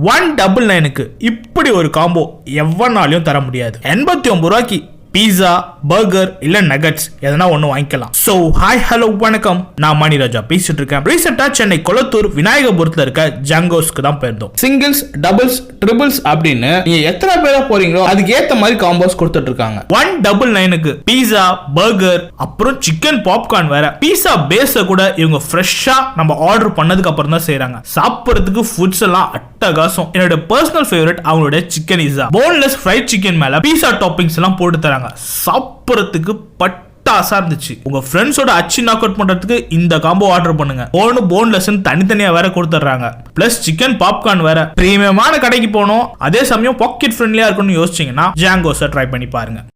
199க்கு இப்படி ஒரு காம்போ எவனாலையும் தர முடியாது. 89 ரூபாய்க்கு பீஸா, பர்கர் இல்ல நகட்ஸ் எதனா ஒண்ணு வாங்கிக்கலாம். சோ ஹாய் ஹலோ வணக்கம், நான் மணிராஜா பேசிட்டு இருக்கேன். ரீசெண்டா சென்னை கொளத்தூர் விநாயகபுரத்துல இருக்க ஜங்கோஸ்க்கு தான் போயிருந்தோம். சிங்கிள்ஸ், டபுள்ஸ், ட்ரிபிள்ஸ் அப்படின்னு நீங்க எத்தனை பேரா போறீங்களோ அதுக்கு ஏத்த மாதிரி காம்போஸ் கொடுத்துட்டு இருக்காங்க. 199க்கு பீஸா, பர்கர், அப்புறம் சிக்கன் பாப்கார்ன் வேற. பீஸா பேஸ கூட இவங்க ஃப்ரெஷ்ஷா நம்ம ஆர்டர் பண்ணதுக்கு அப்புறம் தான் செய்றாங்க. சாப்பிடுறதுக்கு ஃபுட்ஸ் எல்லாம் அட்டகாசம். என்னோட பர்சனல் ஃபேவரட் அவங்களோட chicken Izzah. Boneless fried chicken மேல பீஸா டாப்பிங்ஸ் எல்லாம் போட்டு தராங்க. சாப்பிடுறதுக்கு பட்டாசா இருந்துச்சு. உங்க ஃப்ரெண்ட்ஸோட அச்சி நாக் அவுட் பண்றதுக்கு இந்த காம்போ ஆர்டர் பண்ணுங்க. போன்லெஸ் தனித்தனியா வேற கொடுத்துறாங்க. பிளஸ் சிக்கன் பாப்கார்ன் வேற. பிரீமியமான கடைக்கு போனோம், அதே சமயம் பாக்கெட் ஃப்ரெண்ட்லியா இருக்கும்னு யோசிச்சீங்கன்னா ஜாங்கோஸை ட்ரை பண்ணி பாருங்க.